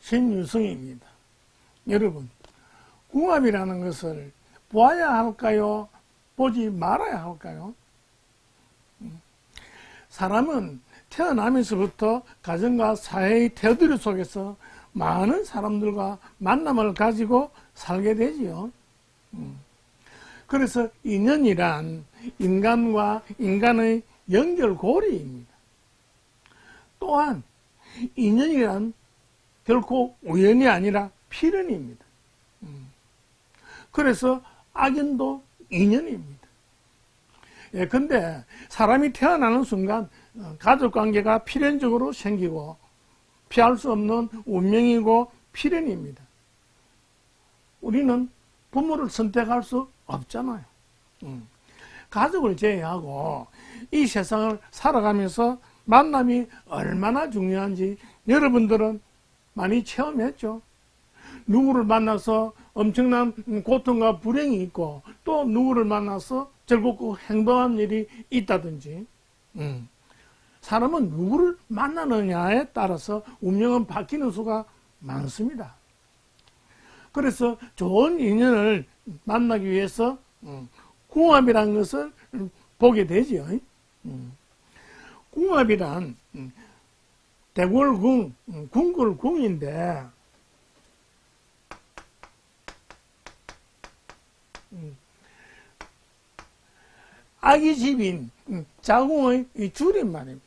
신유성입니다. 여러분, 궁합이라는 것을 보아야 할까요? 보지 말아야 할까요? 사람은 태어나면서부터 가정과 사회의 테두리 속에서 많은 사람들과 만남을 가지고 살게 되지요. 그래서 인연이란 인간과 인간의 연결고리입니다. 또한 인연이란 결코 우연이 아니라 필연입니다. 그래서 악연도 인연입니다. 예, 근데 사람이 태어나는 순간 가족관계가 필연적으로 생기고 피할 수 없는 운명이고 필연입니다. 우리는 부모를 선택할 수 없잖아요. 가족을 제외하고 이 세상을 살아가면서 만남이 얼마나 중요한지 여러분들은 많이 체험했죠. 누구를 만나서 엄청난 고통과 불행이 있고 또 누구를 만나서 즐겁고 행복한 일이 있다든지 사람은 누구를 만나느냐에 따라서 운명은 바뀌는 수가 많습니다. 그래서 좋은 인연을 만나기 위해서 궁합이라는 것을 보게 되죠. 궁합이란 대궐궁, 궁궐궁인데 아기집인 자궁의 줄임말입니다.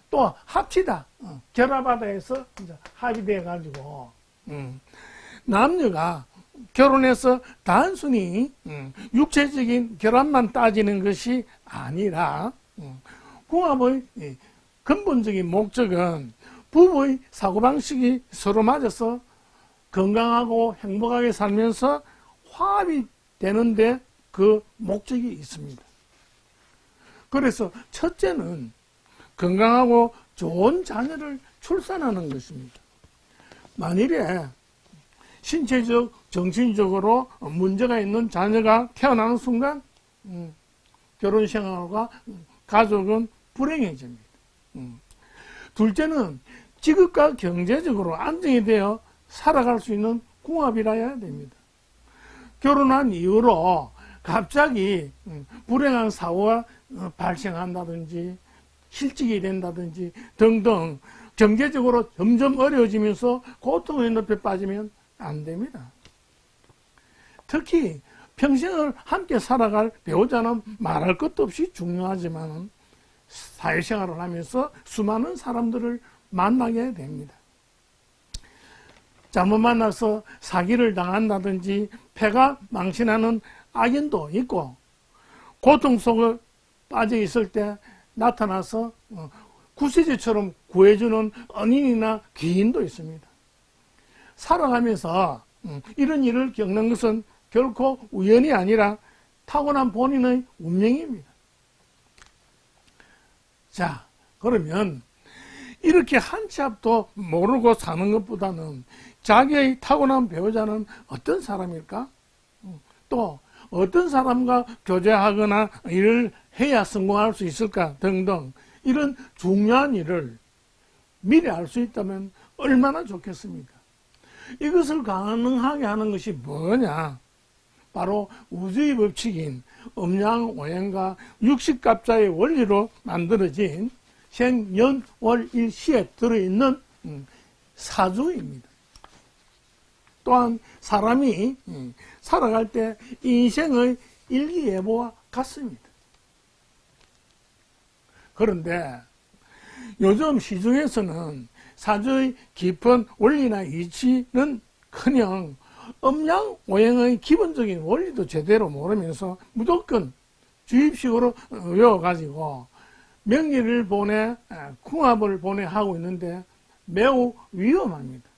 또 합치다, 결합하다 해서 합의돼 가지고 남녀가 결혼해서 단순히 육체적인 결합만 따지는 것이 아니라 궁합의 근본적인 목적은 부부의 사고방식이 서로 맞아서 건강하고 행복하게 살면서 화합이 되는데 그 목적이 있습니다. 그래서 첫째는 건강하고 좋은 자녀를 출산하는 것입니다. 만일에 신체적, 정신적으로 문제가 있는 자녀가 태어나는 순간 결혼생활과 가족은 불행해집니다. 둘째는 지극과 경제적으로 안정이 되어 살아갈 수 있는 궁합이라야 됩니다. 결혼한 이후로 갑자기 불행한 사고가 발생한다든지 실직이 된다든지 등등 경제적으로 점점 어려워지면서 고통의 늪에 빠지면 안 됩니다. 특히 평생을 함께 살아갈 배우자는 말할 것도 없이 중요하지만 사회생활을 하면서 수많은 사람들을 만나게 됩니다. 잘못 만나서 사기를 당한다든지 폐가 망신하는 악연도 있고 고통 속에 빠져 있을 때 나타나서 구세주처럼 구해주는恩인이나 귀인도 있습니다. 살아가면서 이런 일을 겪는 것은 결코 우연이 아니라 타고난 본인의 운명입니다. 자, 그러면 이렇게 한 치 앞도 모르고 사는 것보다는 자기의 타고난 배우자는 어떤 사람일까? 또 어떤 사람과 교제하거나 일을 해야 성공할 수 있을까? 등등 이런 중요한 일을 미리 알 수 있다면 얼마나 좋겠습니까? 이것을 가능하게 하는 것이 뭐냐? 바로 우주의 법칙인 음양오행과 육식갑자의 원리로 만들어진 생년월일시에 들어있는 사주입니다. 또한 사람이 살아갈 때 인생의 일기예보와 같습니다. 그런데 요즘 시중에서는 사주의 깊은 원리나 이치는 커녕 음양오행의 기본적인 원리도 제대로 모르면서 무조건 주입식으로 외워가지고 명리를 보내 궁합을 보내 하고 있는데 매우 위험합니다.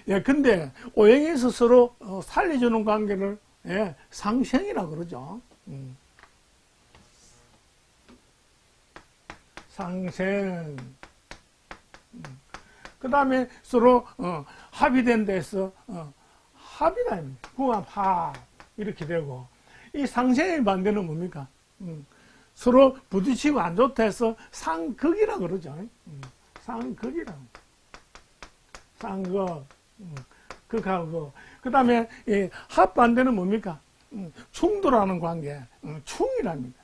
예, 근데 오행에서 서로 살려주는 관계를 상생이라고 그러죠. 상생. 그 다음에 서로 합의된 데서 합이다. 궁합, 합. 이렇게 되고. 이 상생의 반대는 뭡니까? 서로 부딪히고 안 좋다 해서 상극이라고 그러죠. 상극이라고. 상거, 극하고. 그 다음에 합반대는 뭡니까? 충돌하는 관계, 충이랍니다.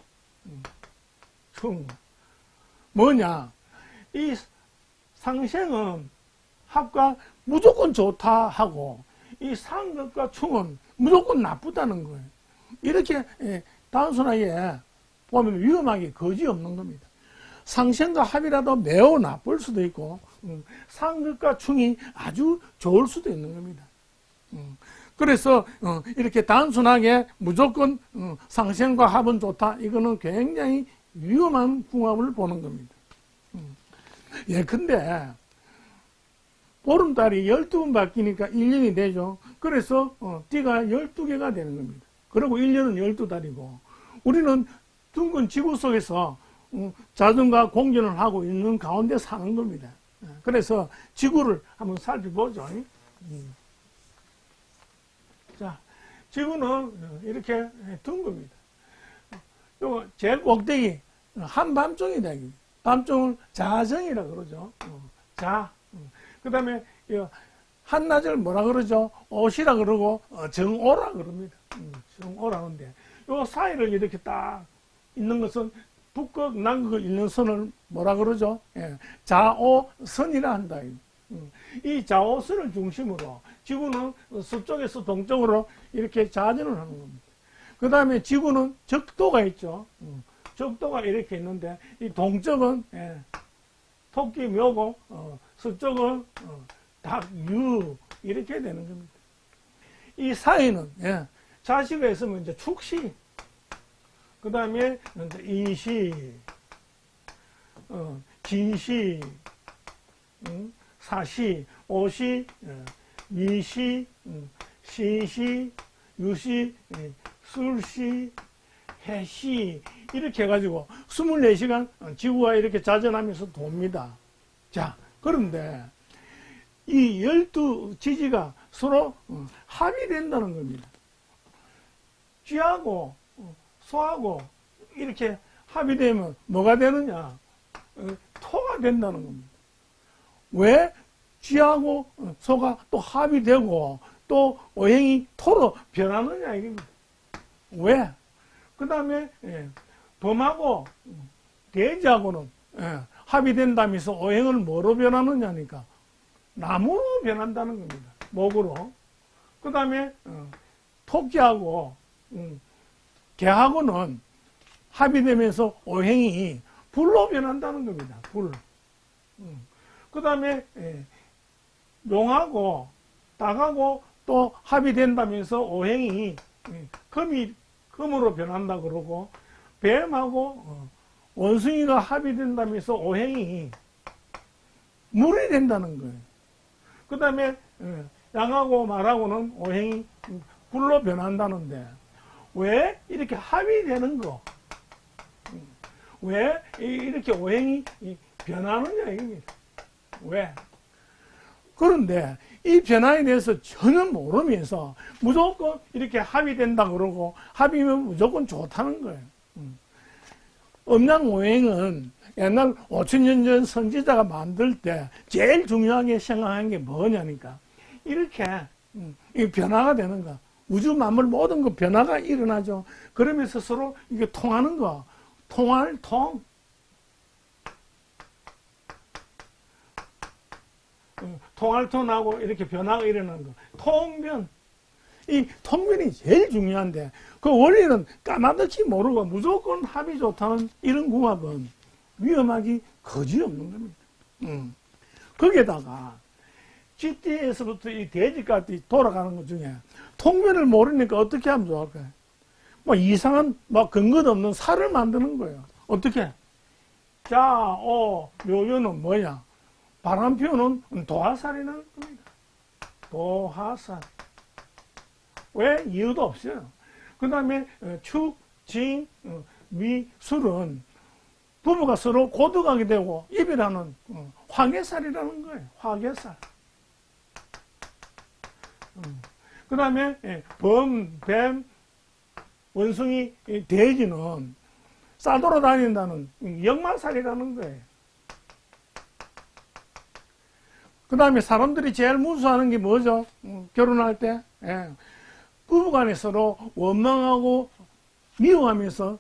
충. 뭐냐? 이 상생은 합과 무조건 좋다 하고, 이 상극과 충은 무조건 나쁘다는 거예요. 이렇게 단순하게 보면 위험하기 거지없는 겁니다. 상생과 합이라도 매우 나쁠 수도 있고, 상극과 충이 아주 좋을 수도 있는 겁니다. 그래서 이렇게 단순하게 무조건 상생과 합은 좋다, 이거는 굉장히 위험한 궁합을 보는 겁니다. 근데 보름달이 12번 바뀌니까 1년이 되죠. 그래서 띠가 12개가 되는 겁니다. 그리고 1년은 12달이고, 우리는 둥근 지구 속에서 자전과 공전을 하고 있는 가운데 사는 겁니다. 그래서 지구를 한번 살펴보죠. 자, 지구는 이렇게 둥급니다. 요거 제일 꼭대기 한밤중이다. 밤중을 자정이라 그러죠. 자. 그 다음에 한낮을 뭐라 그러죠? 옷이라 그러고 정오라 그럽니다. 정오라는데 요 사이를 이렇게 딱 있는 것은 북극, 남극을 잇는 선을 뭐라 그러죠? 자오선이라 한다. 이 자오선을 중심으로 지구는 서쪽에서 동쪽으로 이렇게 자전을 하는 겁니다. 그 다음에 지구는 적도가 있죠. 적도가 이렇게 있는데 이 동쪽은 토끼 묘고 서쪽은 닭유 이렇게 되는 겁니다. 이 사이는 자시가 있으면 이제 축시, 그 다음에 인시, 진시, 사시, 오시, 미시, 신시, 유시, 술시, 해시 이렇게 해가지고 24시간 지구가 이렇게 자전하면서 돕니다. 자, 그런데 이 12지지가 서로 합의된다는 겁니다. 쥐하고 소하고 이렇게 합의되면 뭐가 되느냐? 토가 된다는 겁니다. 왜 쥐하고 소가 또 합의되고 또 어행이 토로 변하느냐 이겁니다. 왜? 그 다음에 범하고 돼지하고는 합의된다면서 어행을 뭐로 변하느냐니까 나무로 변한다는 겁니다. 목으로. 그 다음에 토끼하고 개하고는 합의되면서 어행이 불로 변한다는 겁니다. 불. 그 다음에 용하고 닭하고 또 합의된다면서 어행이 금으로 변한다 그러고, 뱀하고 원숭이가 합의된다면서 어행이 물이 된다는 거예요. 그 다음에 양하고 말하고는 어행이 불로 변한다는데 왜 이렇게 합의되는 거, 왜 이렇게 어행이 변하느냐 이겁니다. 왜? 그런데 이 변화에 대해서 전혀 모르면서 무조건 이렇게 합의된다 그러고 합의면 무조건 좋다는 거예요. 음양오행은 옛날 5000년 전 선지자가 만들 때 제일 중요하게 생각한 게 뭐냐니까 이렇게 이 변화가 되는 거, 우주 만물 모든 거 변화가 일어나죠. 그러면서 서로 이게 통하는 거, 통할 통. 통할통하고 이렇게 변화가 일어나는 거, 통변. 이 통변이 제일 중요한데 그 원리는 까마득히 모르고 무조건 합이 좋다는 이런 궁합은 위험하기 거지없는 겁니다. 거기에다가 GT에서부터 이 돼지까지 돌아가는 것 중에 통변을 모르니까 어떻게 하면 좋을까요? 뭐 이상한 뭐 근거도 없는 살을 만드는 거예요. 어떻게? 자, 묘요는 뭐야? 바람표는 도화살이라는 겁니다. 도화살. 왜? 이유도 없어요. 그 다음에 축, 진, 미, 술은 부부가 서로 고득하게 되고 입이라는 화개살이라는 거예요. 화개살. 그 다음에 범, 뱀, 원숭이, 돼지는 싸돌아 다닌다는 역마살이라는 거예요. 그 다음에 사람들이 제일 무서워하는 게 뭐죠? 결혼할 때? 예. 부부간에 서로 원망하고 미워하면서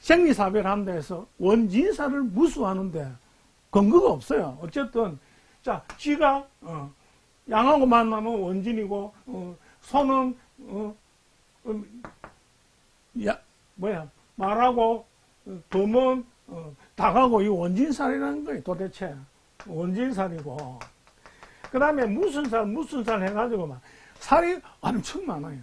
생리사별한다 해서 원진사를 무수하는데 근거가 없어요. 어쨌든 자 쥐가 양하고 만나면 원진이고 소는 말하고 범은 닭하고 이 원진살이라는 거예요. 도대체 원진살이고 그 다음에 무슨 살 해가지고 막 살이 엄청 많아요.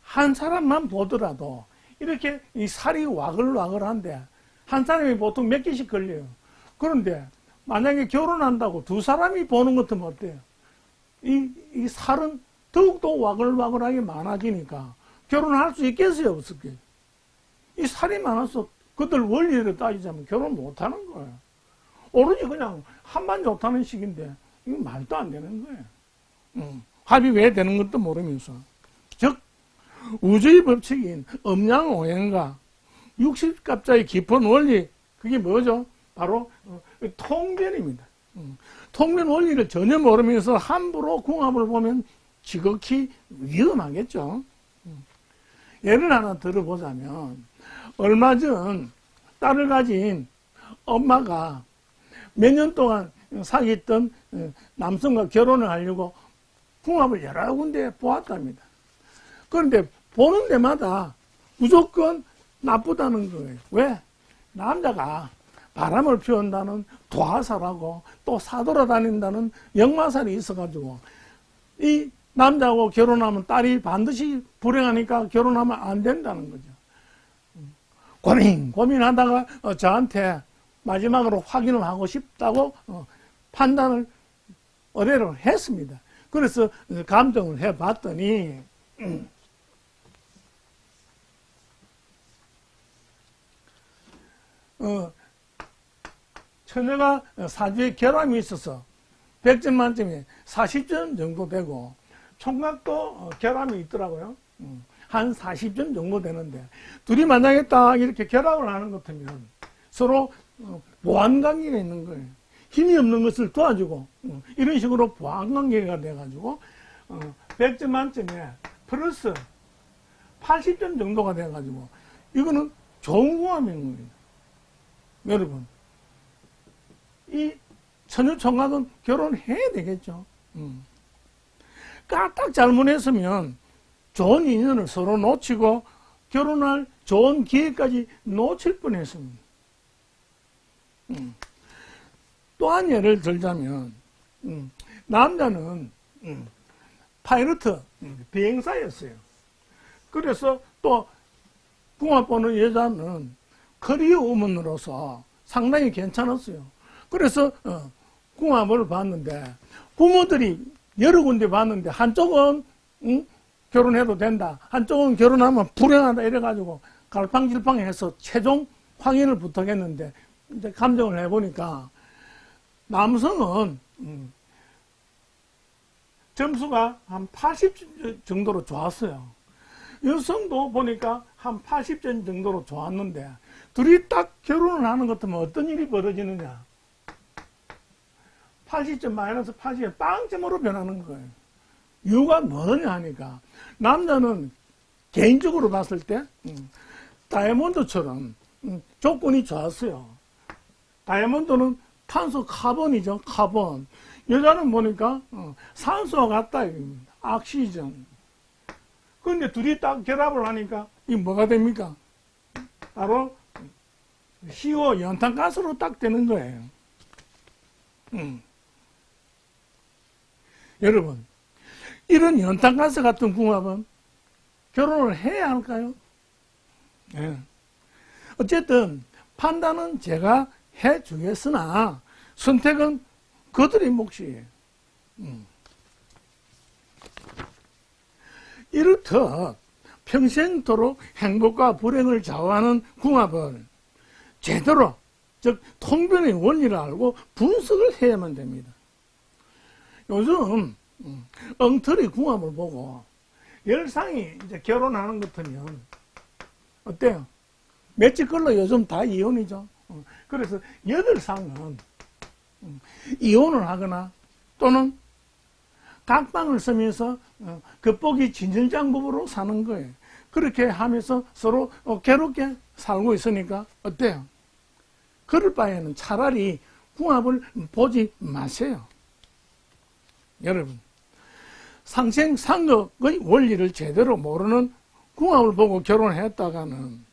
한 사람만 보더라도 이렇게 이 살이 와글와글한데 한 사람이 보통 몇 개씩 걸려요. 그런데 만약에 결혼한다고 두 사람이 보는 것 같으면 어때요? 이 살은 더욱더 와글와글하게 많아지니까 결혼할 수 있겠어요? 없을게요? 이 살이 많아서 그들 원리를 따지자면 결혼 못하는 거예요. 오로지 그냥 한만 좋다는 식인데 이거 말도 안 되는 거예요. 합이 왜 되는 것도 모르면서. 즉 우주의 법칙인 음양오행과 육십갑자의 깊은 원리 그게 뭐죠? 바로 통변입니다. 통변 원리를 전혀 모르면서 함부로 궁합을 보면 지극히 위험하겠죠. 예를 하나 들어보자면 얼마 전 딸을 가진 엄마가 몇 년 동안 사귀었던 남성과 결혼을 하려고 궁합을 여러 군데 보았답니다. 그런데 보는 데마다 무조건 나쁘다는 거예요. 왜? 남자가 바람을 피운다는 도화살하고 또 사돌아다닌다는 역마살이 있어가지고 이 남자하고 결혼하면 딸이 반드시 불행하니까 결혼하면 안 된다는 거죠. 고민하다가 저한테 마지막으로 확인을 하고 싶다고 판단을 의뢰를 했습니다. 그래서 감정을 해봤더니 처녀가 사주에 결함이 있어서 100점 만점에 40점 정도 되고 총각도 결함이 있더라고요. 한 40점 정도 되는데 둘이 만약에 딱 이렇게 결합을 하는 것 같으면 서로 보완관계가 있는 거예요. 힘이 없는 것을 도와주고 이런 식으로 보완관계가 돼가지고 100점 만점에 플러스 80점 정도가 돼가지고 이거는 좋은 궁합인 거예요. 여러분 이 처녀 총각은 결혼해야 되겠죠. 까딱 잘못했으면 좋은 인연을 서로 놓치고 결혼할 좋은 기회까지 놓칠 뻔했습니다. 또 한 예를 들자면 남자는 파이러트 비행사였어요. 그래서 또 궁합 보는 여자는 커리어 우먼으로서 상당히 괜찮았어요. 그래서 궁합을 봤는데 부모들이 여러 군데 봤는데 한쪽은 결혼해도 된다, 한쪽은 결혼하면 불행하다 이래가지고 갈팡질팡해서 최종 확인을 부탁했는데 이제 감정을 해보니까 남성은 점수가 한 80점 정도로 좋았어요. 여성도 보니까 한 80점 정도로 좋았는데 둘이 딱 결혼을 하는 것 같으면 어떤 일이 벌어지느냐? 80점 마이너스 80점 빵점으로 변하는 거예요. 이유가 뭐냐 하니까 남자는 개인적으로 봤을 때 다이아몬드처럼 조건이 좋았어요. 다이아몬드는 탄소 카본이죠. 카본. 여자는 보니까 산소와 같다 이겁니다. 악시전. 그런데 둘이 딱 결합을 하니까 이게 뭐가 됩니까? 바로 CO 연탄가스로 딱 되는 거예요. 여러분 이런 연탄가스 같은 궁합은 결혼을 해야 할까요? 네. 어쨌든 판단은 제가 해주겠으나 선택은 그들의 몫이에요. 이렇듯 평생토록 행복과 불행을 좌우하는 궁합을 제대로 즉 통변의 원리를 알고 분석을 해야만 됩니다. 요즘 엉터리 궁합을 보고 열상이 이제 결혼하는 것 같으면 어때요? 몇집 걸로 요즘 다 이혼이죠. 그래서 8상은 이혼을 하거나 또는 각방을 쓰면서 겉보기 진열장법으로 사는 거예요. 그렇게 하면서 서로 괴롭게 살고 있으니까 어때요? 그럴 바에는 차라리 궁합을 보지 마세요. 여러분, 상생상극의 원리를 제대로 모르는 궁합을 보고 결혼했다가는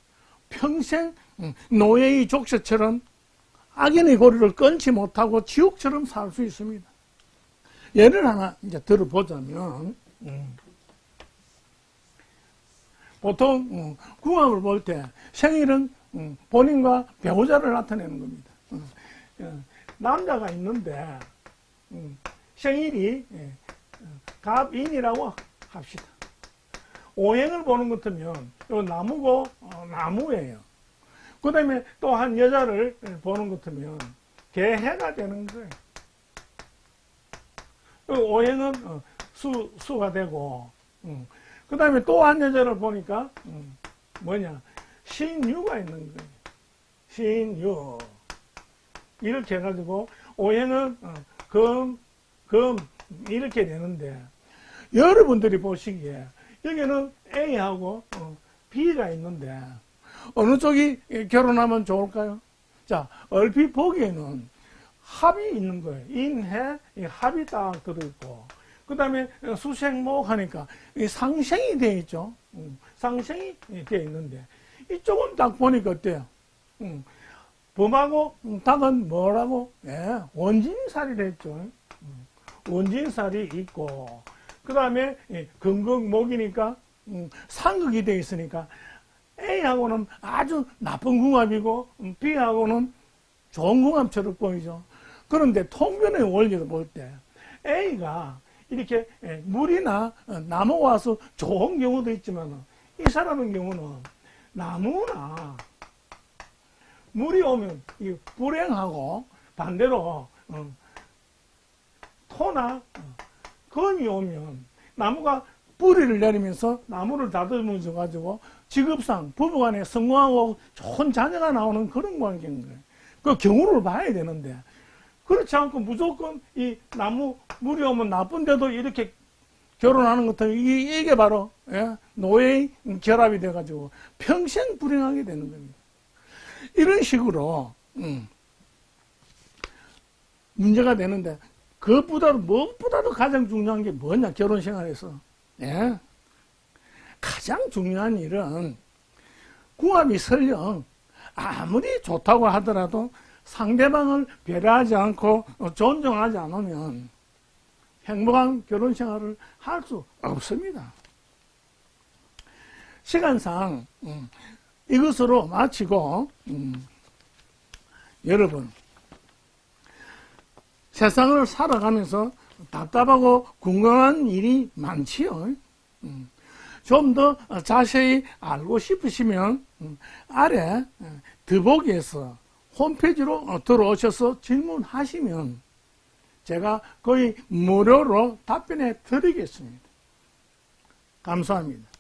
평생 노예의 족쇄처럼 악인의 고리를 끊지 못하고 지옥처럼 살 수 있습니다. 예를 하나 이제 들어보자면, 보통 궁합을 볼 때 생일은 본인과 배우자를 나타내는 겁니다. 남자가 있는데 생일이 갑인이라고 합시다. 오행을 보는 것 같으면 요 나무고 나무예요. 그 다음에 또 한 여자를 보는 것 같으면 개해가 되는 거예요. 오행은 수가 되고, 그 다음에 또 한 여자를 보니까 신유가 있는 거예요. 신유. 이렇게 해가지고 오행은 금 이렇게 되는데, 여러분들이 보시기에 여기는 A하고 B가 있는데 어느 쪽이 결혼하면 좋을까요? 자, 얼핏 보기에는 합이 있는 거예요. 인해 합이 딱 들어있고, 그 다음에 수생목 하니까 상생이 되어 있죠. 상생이 되어 있는데 이쪽은 딱 보니까 어때요? 범하고 닭은 뭐라고? 예, 원진살이 됐죠. 원진살이 있고, 그 다음에 금극목이니까 상극이 되어 있으니까 A하고는 아주 나쁜 궁합이고 B하고는 좋은 궁합처럼 보이죠. 그런데 통변의 원리를 볼 때 A가 이렇게 물이나 나무 와서 좋은 경우도 있지만 이 사람의 경우는 나무나 물이 오면 불행하고, 반대로 토나 금이 오면 나무가 뿌리를 내리면서 나무를 다듬어줘 가지고 직업상 부부간에 성공하고 좋은 자녀가 나오는 그런 관계인 거예요. 그 경우를 봐야 되는데, 그렇지 않고 무조건 이 나무 물이 오면 나쁜데도 이렇게 결혼하는 것도 이게 바로 노예의 결합이 돼가지고 평생 불행하게 되는 겁니다. 이런 식으로 문제가 되는데, 무엇보다도 가장 중요한 게 뭐냐, 결혼 생활에서. 예? 가장 중요한 일은 궁합이 설령 아무리 좋다고 하더라도 상대방을 배려하지 않고 존중하지 않으면 행복한 결혼 생활을 할 수 없습니다. 시간상 이것으로 마치고, 여러분, 세상을 살아가면서 답답하고 궁금한 일이 많지요. 좀 더 자세히 알고 싶으시면 아래 더보기에서 홈페이지로 들어오셔서 질문하시면 제가 거의 무료로 답변해 드리겠습니다. 감사합니다.